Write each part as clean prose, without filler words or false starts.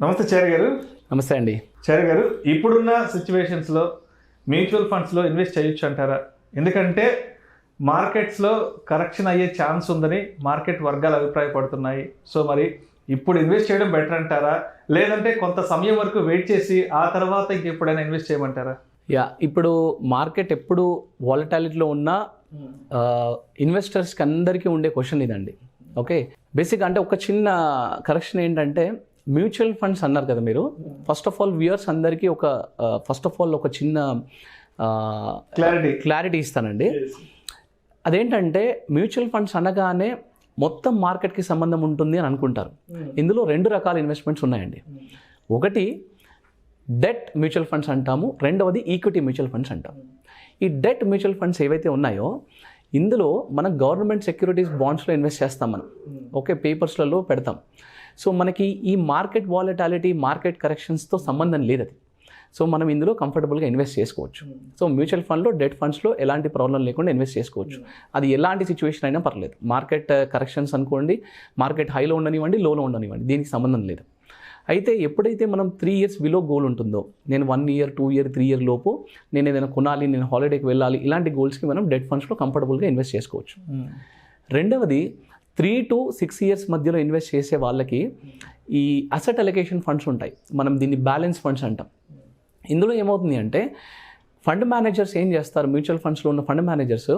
నమస్తే చారీ గారు. నమస్తే అండి. చారీ గారు, ఇప్పుడున్న సిచ్యువేషన్స్లో మ్యూచువల్ ఫండ్స్లో ఇన్వెస్ట్ చేయొచ్చు అంటారా? ఎందుకంటే మార్కెట్స్లో కరెక్షన్ అయ్యే ఛాన్స్ ఉందని మార్కెట్ వర్గాలు అభిప్రాయపడుతున్నాయి. సో మరి ఇప్పుడు ఇన్వెస్ట్ చేయడం బెటర్ అంటారా, లేదంటే కొంత సమయం వరకు వెయిట్ చేసి ఆ తర్వాత ఇంకెప్పుడైనా ఇన్వెస్ట్ చేయమంటారా? ఇప్పుడు మార్కెట్ ఎప్పుడు వాలటాలిటీలో ఉన్న ఇన్వెస్టర్స్కి అందరికీ ఉండే క్వశ్చన్ ఇదండి. ఓకే, బేసిక్ అంటే ఒక చిన్న కరెక్షన్ ఏంటంటే, మ్యూచువల్ ఫండ్స్ అన్నారు కదా మీరు. ఫస్ట్ ఆఫ్ ఆల్ వ్యూయర్స్ అందరికీ ఒక చిన్న క్లారిటీ ఇస్తానండి. అదేంటంటే, మ్యూచువల్ ఫండ్స్ అనగానే మొత్తం మార్కెట్కి సంబంధం ఉంటుంది అని అనుకుంటారు. ఇందులో రెండు రకాల ఇన్వెస్ట్మెంట్స్ ఉన్నాయండి. ఒకటి డెట్ మ్యూచువల్ ఫండ్స్ అంటాము, రెండవది ఈక్విటీ మ్యూచువల్ ఫండ్స్ అంటాము. ఈ డెట్ మ్యూచువల్ ఫండ్స్ ఏవైతే ఉన్నాయో ఇందులో మనం గవర్నమెంట్ సెక్యూరిటీస్ బాండ్స్లో ఇన్వెస్ట్ చేస్తాం మనం. ఓకే, పేపర్స్లలో పెడతాం. సో మనకి ఈ మార్కెట్ వాలటాలిటీ, మార్కెట్ కరెక్షన్స్తో సంబంధం లేదు అది. సో మనం ఇందులో కంఫర్టబుల్గా ఇన్వెస్ట్ చేసుకోవచ్చు. సో మ్యూచువల్ ఫండ్లో, డెట్ ఫండ్స్లో ఎలాంటి ప్రాబ్లం లేకుండా ఇన్వెస్ట్ చేసుకోవచ్చు. అది ఎలాంటి సిచ్యువేషన్ అయినా పర్లేదు. మార్కెట్ కరెక్షన్స్ అనుకోండి, మార్కెట్ హైలో ఉండనివ్వండి, లోలో ఉండనివ్వండి, దీనికి సంబంధం లేదు. అయితే ఎప్పుడైతే మనం 3 years బిలో గోల్ ఉంటుందో, నేను 1 year, 2 year, 3 year లోపు నేను ఏదైనా కొనాలి, నేను హాలిడేకి వెళ్ళాలి, ఇలాంటి గోల్స్కి మనం డెట్ ఫండ్స్లో కంఫర్టబుల్గా ఇన్వెస్ట్ చేసుకోవచ్చు. రెండవది 3 to 6 years మధ్యలో ఇన్వెస్ట్ చేసే వాళ్ళకి ఈ అసెట్ అలొకేషన్ ఫండ్స్ ఉంటాయి. మనం దీన్ని బ్యాలెన్స్ ఫండ్స్ అంటాం. ఇందులో ఏమవుతుంది అంటే, ఫండ్ మేనేజర్స్ ఏం చేస్తారు, మ్యూచువల్ ఫండ్స్లో ఉన్న ఫండ్ మేనేజర్స్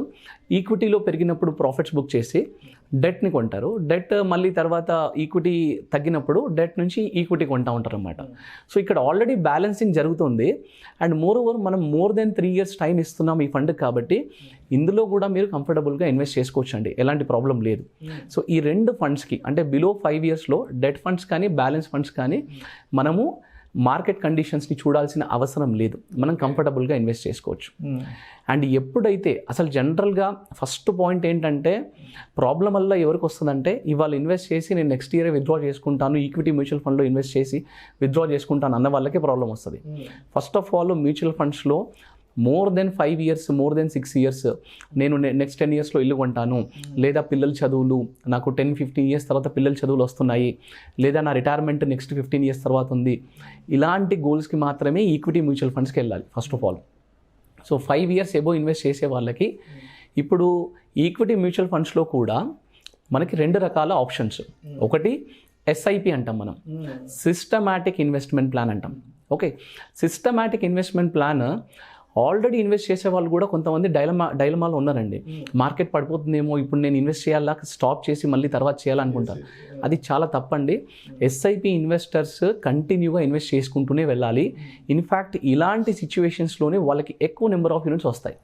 ఈక్విటీలో పెరిగినప్పుడు ప్రాఫిట్స్ బుక్ చేసి డెట్ని కొంటారు. డెట్ మళ్ళీ తర్వాత ఈక్విటీ తగ్గినప్పుడు డెట్ నుంచి ఈక్విటీ కొంటూ ఉంటారు అన్నమాట. సో ఇక్కడ ఆల్రెడీ బ్యాలెన్సింగ్ జరుగుతుంది. అండ్ మోర్ ఓవర్ మనం more than 3 years టైం ఇస్తున్నాం ఈ ఫండ్కి, కాబట్టి ఇందులో కూడా మీరు కంఫర్టబుల్గా ఇన్వెస్ట్ చేసుకోవచ్చు అండి, ఎలాంటి ప్రాబ్లం లేదు. సో ఈ రెండు ఫండ్స్కి అంటే బిలో 5 yearsలో డెట్ ఫండ్స్ కానీ బ్యాలెన్స్ ఫండ్స్ కానీ మనము మార్కెట్ కండిషన్స్ని చూడాల్సిన అవసరం లేదు, మనం కంఫర్టబుల్గా ఇన్వెస్ట్ చేసుకోవచ్చు. అండ్ ఎప్పుడైతే అసలు జనరల్గా ఫస్ట్ పాయింట్ ఏంటంటే, ప్రాబ్లం వల్ల ఎవరికి వస్తుందంటే, ఇవాళ ఇన్వెస్ట్ చేసి నేను నెక్స్ట్ ఇయర్ విత్డ్రా చేసుకుంటాను, ఈక్విటీ మ్యూచువల్ ఫండ్లో ఇన్వెస్ట్ చేసి విత్డ్రా చేసుకుంటాను అన్న వాళ్ళకే ప్రాబ్లం వస్తుంది. ఫస్ట్ ఆఫ్ ఆల్ మ్యూచువల్ ఫండ్స్లో more than 5 years, more than 6 years నేను నెక్స్ట్ 10 yearsలో ఇల్లు కొంటాను, లేదా పిల్లల చదువులు నాకు 10-15 years తర్వాత పిల్లల చదువులు వస్తున్నాయి, లేదా నా రిటైర్మెంట్ నెక్స్ట్ 15 years తర్వాత ఉంది, ఇలాంటి గోల్స్కి మాత్రమే ఈక్విటీ మ్యూచువల్ ఫండ్స్కి వెళ్ళాలి first of all. So 5 years above invest చేసే వాళ్ళకి ఇప్పుడు ఈక్విటీ మ్యూచువల్ ఫండ్స్లో కూడా మనకి 2 రకాల ఆప్షన్స్. ఒకటి ఎస్ఐపి అంటాం మనం, సిస్టమాటిక్ ఇన్వెస్ట్మెంట్ ప్లాన్ అంటాం. Okay, systematic investment plan already invest చేసే వాళ్ళు కూడా కొంతమంది డైలమాలో ఉన్నారండి. మార్కెట్ పడిపోతుందేమో, ఇప్పుడు నేను ఇన్వెస్ట్ చేయాలా, స్టాప్ చేసి మళ్ళీ తర్వాత చేయాలనుకుంటారు. అది చాలా తప్పండి. ఎస్ఐపి ఇన్వెస్టర్స్ కంటిన్యూగా ఇన్వెస్ట్ చేసుకుంటూనే వెళ్ళాలి. ఇన్ఫ్యాక్ట్ ఇలాంటి సిచ్యువేషన్స్లోనే వాళ్ళకి ఎక్కువ నెంబర్ ఆఫ్ యూనిట్స్ వస్తాయి.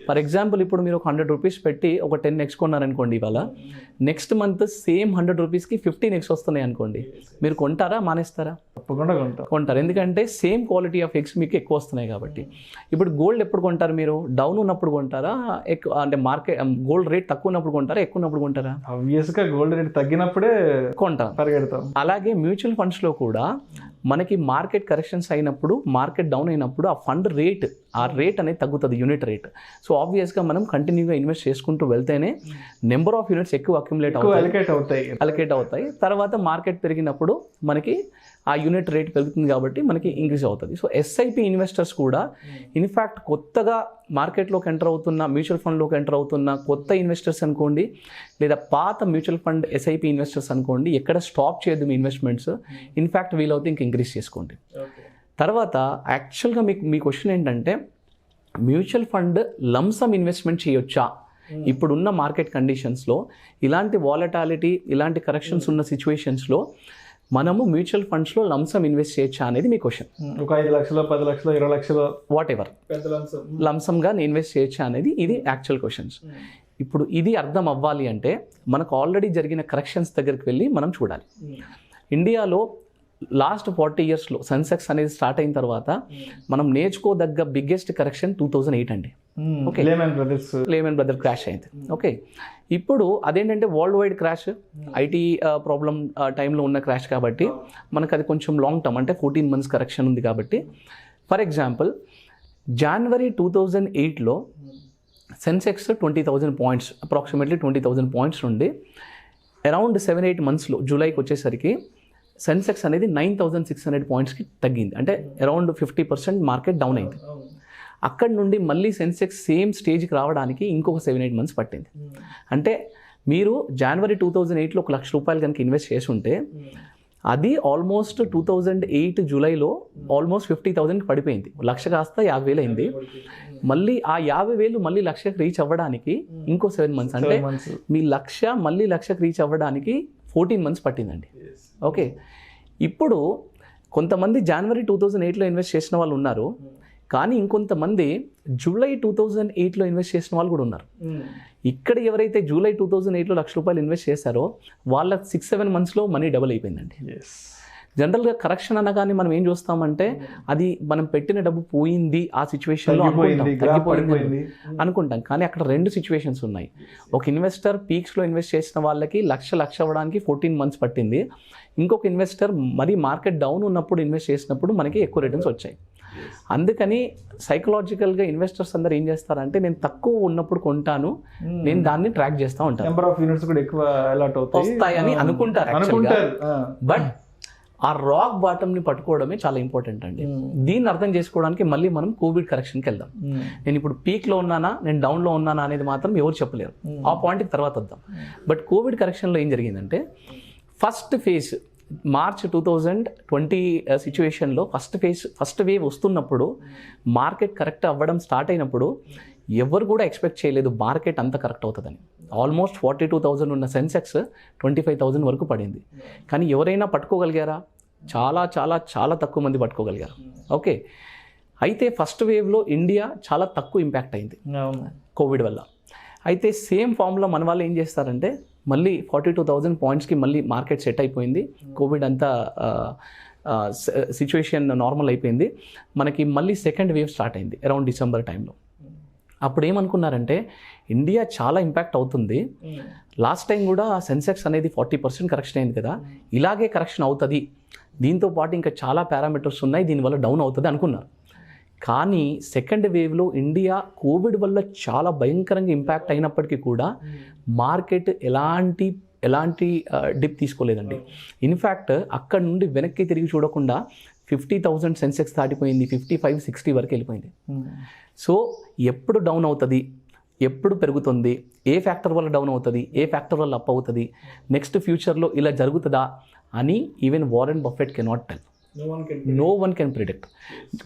ఫర్ ఎగ్జాంపుల్, ఇప్పుడు మీరు ఒక 100 rupees పెట్టి ఒక 10x కొన్నారనుకోండి, ఇవాళ నెక్స్ట్ మంత్ సేమ్ 100 rupeesకి 15x వస్తున్నాయి అనుకోండి, మీరు కొంటారా మానేస్తారా? తప్పకుండా కొంటారు, ఎందుకంటే సేమ్ క్వాలిటీ ఆఫ్ ఎగ్స్ మీకు ఎక్కువ వస్తున్నాయి కాబట్టి. ఇప్పుడు గోల్డ్ ఎప్పుడు కొంటారు మీరు? డౌన్ ఉన్నప్పుడు కొంటారా, ఎక్కువ అంటే మార్కెట్ గోల్డ్ రేట్ తక్కువ ఉన్నప్పుడు కొంటారా, ఎక్కువ ఉన్నప్పుడు కొంటారా? ఆబ్వియస్గా గోల్డ్ రేట్ తగ్గినప్పుడే కొంటాం, పరిగెడతాం. అలాగే మ్యూచువల్ ఫండ్స్లో కూడా మనకి మార్కెట్ కరెక్షన్స్ అయినప్పుడు, మార్కెట్ డౌన్ అయినప్పుడు ఆ ఫండ్ రేట్, ఆ రేట్ అనేది తగ్గుతుంది, యూనిట్ రేట్. సో ఆబ్వియస్గా మనం కంటిన్యూగా ఇన్వెస్ట్ చేసుకుంటూ వెళ్తేనే నెంబర్ ఆఫ్ యూనిట్స్ ఎక్కువ అలొకేట్ అవుతాయి. తర్వాత మార్కెట్ పెరిగినప్పుడు మనకి ఆ యూనిట్ రేట్ పెరుగుతుంది కాబట్టి మనకి ఇంక్రీజ్ అవుతుంది. సో ఎస్ఐపి ఇన్వెస్టర్స్ కూడా ఇన్ఫ్యాక్ట్ కొత్తగా మార్కెట్లోకి ఎంటర్ అవుతున్న, మ్యూచువల్ ఫండ్లోకి ఎంటర్ అవుతున్న కొత్త ఇన్వెస్టర్స్ అనుకోండి, లేదా పాత మ్యూచువల్ ఫండ్ ఎస్ఐపి ఇన్వెస్టర్స్ అనుకోండి, ఎక్కడ స్టాప్ చేయదు మీ ఇన్వెస్ట్మెంట్స్. ఇన్ఫ్యాక్ట్ వీలవుతే ఇంక ఇంక్రీజ్ చేసుకోండి. తర్వాత యాక్చువల్గా మీ క్వశ్చన్ ఏంటంటే, మ్యూచువల్ ఫండ్ లంసమ్ ఇన్వెస్ట్మెంట్ చేయొచ్చా ఇప్పుడున్న మార్కెట్ కండిషన్స్లో? ఇలాంటి వాలటాలిటీ, ఇలాంటి కరెక్షన్స్ ఉన్న సిచ్యువేషన్స్లో మనము మ్యూచువల్ ఫండ్స్లో లంసమ్ ఇన్వెస్ట్ చేయొచ్చా అనేది మీ క్వశ్చన్. ఒక 5 లక్షలు, 10 లక్షలు, 20 లక్షలు, వాట్ ఎవర్ లంసమ్గా ఇన్వెస్ట్ చేయొచ్చా అనేది ఇది యాక్చువల్ క్వశ్చన్స్. ఇప్పుడు ఇది అర్థం అవ్వాలి అంటే మనకు ఆల్రెడీ జరిగిన కరెక్షన్స్ దగ్గరికి వెళ్ళి మనం చూడాలి. ఇండియాలో లాస్ట్ 40 yearsలో సెన్సెక్స్ అనేది స్టార్ట్ అయిన తర్వాత మనం నేర్చుకోదగ్గ బిగ్గెస్ట్ కరెక్షన్ 2008 అండి. ఓకే, లేమన్ బ్రదర్ క్రాష్ అయింది. ఓకే, ఇప్పుడు అదేంటంటే world wide crash, IT problem టైంలో ఉన్న క్రాష్ కాబట్టి మనకు అది కొంచెం లాంగ్ టర్మ్, అంటే 14 months కరెక్షన్ ఉంది కాబట్టి. ఫర్ ఎగ్జాంపుల్, January 2008లో సెన్సెక్స్ 20,000 points, అప్రాక్సిమేట్లీ 20,000 points నుండి అరౌండ్ 7-8 monthsలో జూలైకి వచ్చేసరికి సెన్సెక్స్ అనేది 9,600 పాయింట్స్కి తగ్గింది, అంటే అరౌండ్ 50% మార్కెట్ డౌన్ అయింది. అక్కడ నుండి మళ్ళీ సెన్సెక్స్ సేమ్ స్టేజ్కి రావడానికి ఇంకొక 7-8 మంత్స్ పట్టింది. అంటే మీరు జనవరి 2008లో ₹1,00,000 కనుక ఇన్వెస్ట్ చేసి ఉంటే అది ఆల్మోస్ట్ 2008 జూలైలో ఆల్మోస్ట్ 50,000కి పడిపోయింది. 1,00,000 కాస్త 50,000 అయింది. మళ్ళీ ఆ 50,000 మళ్ళీ 1,00,000కి రీచ్ అవ్వడానికి ఇంకో 7 మంత్స్, అంటే మీ 1,00,000 మళ్ళీ 1,00,000కి రీచ్ అవ్వడానికి 14 మంత్స్ పట్టిందండి. ఓకే, ఇప్పుడు కొంతమంది జనవరి 2008లో ఇన్వెస్ట్ చేసిన వాళ్ళు ఉన్నారు, కానీ ఇంకొంతమంది జూలై 2008లో ఇన్వెస్ట్ చేసిన వాళ్ళు కూడా ఉన్నారు. ఇక్కడ ఎవరైతే జూలై 2008లో ₹1,00,000 ఇన్వెస్ట్ చేశారో వాళ్ళ 6-7 మంత్స్లో మనీ డబుల్ అయిపోయిందండి. జనరల్గా కరెక్షన్ అనగానే మనం ఏం చూస్తామంటే అది మనం పెట్టిన డబ్బు పోయింది ఆ సిచ్యువేషన్లో అనుకుంటాం, కానీ అక్కడ 2 సిచ్యువేషన్స్ ఉన్నాయి. ఒక ఇన్వెస్టర్ పీక్స్లో ఇన్వెస్ట్ చేసిన వాళ్ళకి లక్ష అవ్వడానికి 14 మంత్స్ పట్టింది. ఇంకొక ఇన్వెస్టర్ మరి మార్కెట్ డౌన్ ఉన్నప్పుడు ఇన్వెస్ట్ చేసినప్పుడు మనకి ఎక్కువ రిటర్న్స్ వచ్చాయి. అందుకని సైకలాజికల్గా ఇన్వెస్టర్స్ అందరు ఏం చేస్తారంటే నేను తక్కువ ఉన్నప్పుడు కొంటాను, నేను దాన్ని ట్రాక్ చేస్తూ ఉంటాను, నెంబర్ ఆఫ్ యూనిట్స్ కూడా ఎక్కువ అలాట్ వస్తాయని అనుకుంటారు. బట్ ఆ రాక్ బాటమ్ని పట్టుకోవడమే చాలా ఇంపార్టెంట్ అండి. దీన్ని అర్థం చేసుకోవడానికి మళ్ళీ మనం కోవిడ్ కరెక్షన్కి వెళ్దాం. నేను ఇప్పుడు పీక్లో ఉన్నానా, నేను డౌన్లో ఉన్నానా అనేది మాత్రం ఎవరు చెప్పలేరు, ఆ పాయింట్కి తర్వాత వద్దాం. బట్ కోవిడ్ కరెక్షన్లో ఏం జరిగిందంటే ఫస్ట్ ఫేజ్ మార్చ్ 2020 సిచ్యువేషన్లో ఫస్ట్ వేవ్ వస్తున్నప్పుడు మార్కెట్ కరెక్ట్ అవ్వడం స్టార్ట్ అయినప్పుడు ఎవరు కూడా ఎక్స్పెక్ట్ చేయలేదు మార్కెట్ అంత కరెక్ట్ అవుతుందని. ఆల్మోస్ట్ 42,000 ఉన్న సెన్సెక్స్ 25,000 వరకు పడింది. కానీ ఎవరైనా పట్టుకోగలిగారా? చాలా చాలా చాలా తక్కువ మంది పట్టుకోగలిగారు. ఓకే, అయితే ఫస్ట్ వేవ్లో ఇండియా చాలా తక్కువ ఇంపాక్ట్ అయింది కోవిడ్ వల్ల. అయితే సేమ్ ఫామ్లో మన వాళ్ళు ఏం చేస్తారంటే మళ్ళీ 42,000 పాయింట్స్కి మళ్ళీ మార్కెట్ సెట్ అయిపోయింది, కోవిడ్ అంతా సిచ్యువేషన్ నార్మల్ అయిపోయింది. మనకి మళ్ళీ సెకండ్ వేవ్ స్టార్ట్ అయింది అరౌండ్ డిసెంబర్ టైంలో. అప్పుడు ఏమనుకున్నారంటే ఇండియా చాలా ఇంపాక్ట్ అవుతుంది, లాస్ట్ టైం కూడా సెన్సెక్స్ అనేది 40% కరెక్షన్ అయింది కదా, ఇలాగే కరెక్షన్ అవుతుంది, దీంతో పాటు ఇంకా చాలా పారామీటర్స్ ఉన్నాయి, దీనివల్ల డౌన్ అవుతుంది అనుకున్నారు. కానీ సెకండ్ వేవ్లో ఇండియా కోవిడ్ వల్ల చాలా భయంకరంగా ఇంపాక్ట్ అయినప్పటికీ కూడా మార్కెట్ ఎలాంటి డిప్ తీసుకోలేదండి. ఇన్ఫ్యాక్ట్ అక్కడ నుండి వెనక్కి తిరిగి చూడకుండా 50,000 సెన్సెక్స్ దాటిపోయింది, 55-60 వరకు వెళ్ళిపోయింది. సో ఎప్పుడు డౌన్ అవుతుంది, ఎప్పుడు పెరుగుతుంది, ఏ ఫ్యాక్టర్ వల్ల డౌన్ అవుతుంది, ఏ ఫ్యాక్టర్ వల్ల అప్ అవుతుంది, నెక్స్ట్ ఫ్యూచర్లో ఇలా జరుగుతుందా అని even Warren Buffett cannot tell. No one can predict.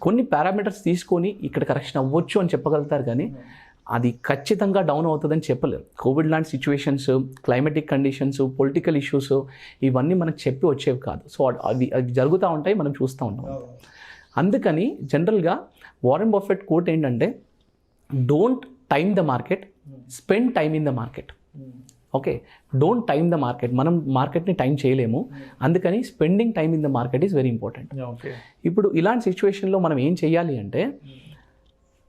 కొన్ని పారామీటర్స్ తీసుకొని ఇక్కడ కరెక్షన్ అవ్వచ్చు అని చెప్పగలుగుతారు, కానీ అది ఖచ్చితంగా డౌన్ అవుతుందని చెప్పలేరు. కోవిడ్ లాంటి situations, climatic conditions, political issues ఇవన్నీ మనకు చెప్పి వచ్చేవి కాదు. సో అవి జరుగుతూ ఉంటాయి, మనం చూస్తూ ఉంటాం. అందుకని జనరల్గా వారెన్ బఫెట్ కోట్ ఏంటంటే don't time the market, spend time in the market. Okay, don't time the market. మనం మార్కెట్ని టైం చేయలేము, అందుకని spending time in the market is very important. ఇప్పుడు ఇలాంటి సిచ్యువేషన్లో మనం ఏం చేయాలి అంటే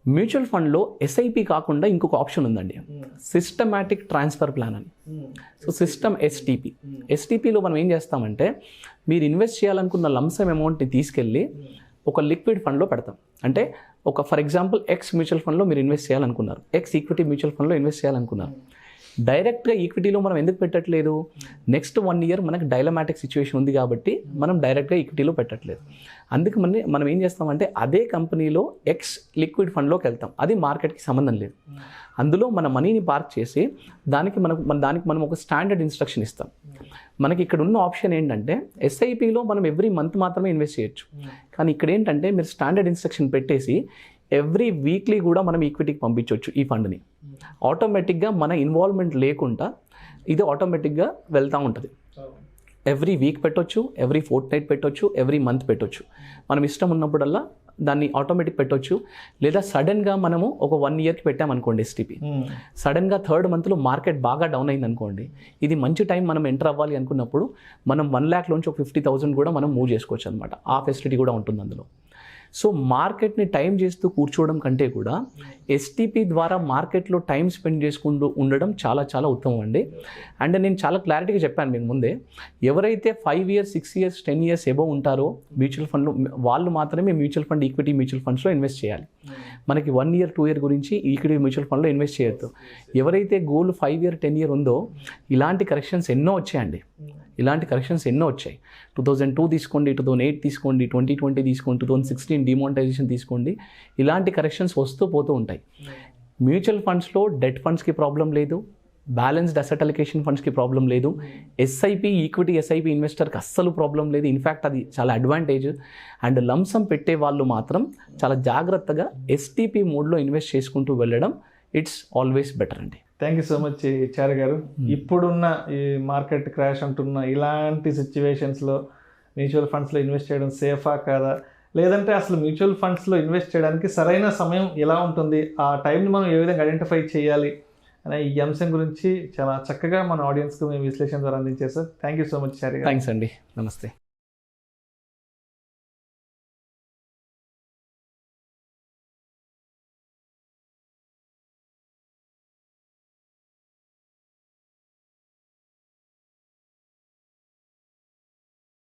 మ్యూచువల్ ఫండ్లో ఎస్ఐపి కాకుండా ఇంకొక ఆప్షన్ ఉందండి, సిస్టమాటిక్ ట్రాన్స్ఫర్ ప్లాన్ అని. సో ఎస్టీపీలో మనం ఏం చేస్తామంటే మీరు ఇన్వెస్ట్ చేయాలనుకున్న లంసమ్ అమౌంట్ని తీసుకెళ్ళి ఒక లిక్విడ్ ఫండ్లో పెడతాం. అంటే ఒక ఫర్ ఎగ్జాంపుల్ ఎక్స్ మ్యూచువల్ ఫండ్లో మీరు ఇన్వెస్ట్ చేయాలనుకున్నారు, ఎక్స్ ఈక్విటీ మ్యూచువల్ ఫండ్లో ఇన్వెస్ట్ చేయాలనుకున్నారు. డైరెక్ట్గా ఈక్విటీలో మనం ఎందుకు పెట్టట్లేదు? నెక్స్ట్ 1 year మనకు డైలమాటిక్ సిచ్యువేషన్ ఉంది కాబట్టి మనం డైరెక్ట్గా ఈక్విటీలో పెట్టట్లేదు. అందుకు మనం ఏం చేస్తామంటే అదే కంపెనీలో ఎక్స్ లిక్విడ్ ఫండ్లోకి వెళ్తాం, అది మార్కెట్కి సంబంధం లేదు. అందులో మన మనీని పార్క్ చేసి దానికి మనం ఒక స్టాండర్డ్ ఇన్స్ట్రక్షన్ ఇస్తాం. మనకి ఇక్కడ ఉన్న ఆప్షన్ ఏంటంటే ఎస్ఐపిలో మనం ఎవ్రీ మంత్ మాత్రమే ఇన్వెస్ట్ చేయొచ్చు, కానీ ఇక్కడ ఏంటంటే మీరు స్టాండర్డ్ ఇన్స్ట్రక్షన్ పెట్టేసి ఎవ్రీ వీక్లీ కూడా మనం ఈక్విటీకి పంపించవచ్చు ఈ ఫండ్ని. ఆటోమేటిక్గా మన ఇన్వాల్వ్మెంట్ లేకుండా ఇది ఆటోమేటిక్గా వెళ్తూ ఉంటుంది. ఎవ్రీ వీక్ పెట్టొచ్చు, ఎవ్రీ ఫోర్ట్నైట్ పెట్టొచ్చు, ఎవ్రీ మంత్ పెట్టొచ్చు. మనం ఇష్టం ఉన్నప్పుడల్లా దాన్ని ఆటోమేటిక్ పెట్టొచ్చు. లేదా సడన్గా మనము ఒక 1 yearకి పెట్టామనుకోండి ఎస్టీపీ, సడన్గా 3rd monthలో మార్కెట్ బాగా డౌన్ అయింది అనుకోండి, ఇది మంచి టైం మనం ఎంటర్ అవ్వాలి అనుకున్నప్పుడు మనం 1 lakh లోంచి ఒక 50,000 కూడా మనం మూవ్ చేసుకోవచ్చు అనమాట. ఆ ఫెసిలిటీ కూడా ఉంటుంది అందులో. సో మార్కెట్ని టైం చేస్తూ కూర్చోవడం కంటే కూడా ఎస్టీపీ ద్వారా మార్కెట్లో టైం స్పెండ్ చేసుకుంటూ ఉండడం చాలా చాలా ఉత్తమం అండి. అండ్ నేను చాలా క్లారిటీగా చెప్పాను మీకు ముందే, ఎవరైతే 5 years, 6 years, 10 years ఎబోవ్ ఉంటారో మ్యూచువల్ ఫండ్లో వాళ్ళు మాత్రమే మ్యూచువల్ ఫండ్ ఈక్విటీ మ్యూచువల్ ఫండ్స్లో ఇన్వెస్ట్ చేయాలి. మనకి 1 year, 2 year గురించి ఈక్విటీ మ్యూచువల్ ఫండ్లో ఇన్వెస్ట్ చేయొద్దు. ఎవరైతే గోల్ 5 year, 10 year ఉందో ఇలాంటి కరెక్షన్స్ ఎన్నో వచ్చాయండి. ఇలాంటి కరెక్షన్స్ ఎన్నో వచ్చాయి. 2002 తీసుకోండి, 2008 తీసుకోండి, 2020 తీసుకోండి, 2016 డిమానిటైజేషన్ తీసుకోండి, ఇలాంటి కరెక్షన్స్ వస్తూ పోతూ ఉంటాయి. మ్యూచువల్ ఫండ్స్లో డెట్ ఫండ్స్కి ప్రాబ్లం లేదు, బ్యాలెన్స్డ్ అసెట్ అలికేషన్ ఫండ్స్కి ప్రాబ్లం లేదు, ఎస్ఐపి ఈక్విటీ ఎస్ఐపి ఇన్వెస్టర్కి అస్సలు ప్రాబ్లం లేదు. ఇన్ఫ్యాక్ట్ అది చాలా అడ్వాంటేజ్. అండ్ లంసమ్ పెట్టే వాళ్ళు మాత్రం చాలా జాగ్రత్తగా ఎస్టీపీ మోడ్లో ఇన్వెస్ట్ చేసుకుంటూ వెళ్ళడం ఇట్స్ ఆల్వేస్ బెటర్ అండి. Thank you so much Chari గారు. ఇప్పుడున్న ఈ మార్కెట్ క్రాష్ అంటున్న ఇలాంటి సిచ్యువేషన్స్లో మ్యూచువల్ ఫండ్స్లో ఇన్వెస్ట్ చేయడం సేఫా కాదా, లేదంటే అసలు మ్యూచువల్ ఫండ్స్లో ఇన్వెస్ట్ చేయడానికి సరైన సమయం ఎలా ఉంటుంది, ఆ టైంని మనం ఏ విధంగా ఐడెంటిఫై చేయాలి అనే ఈ అంశం గురించి చాలా చక్కగా మన ఆడియన్స్కి మేము విశ్లేషణ ద్వారా అందించారు sir. Thank you so much Chari గారు. థ్యాంక్స్ అండి. నమస్తే.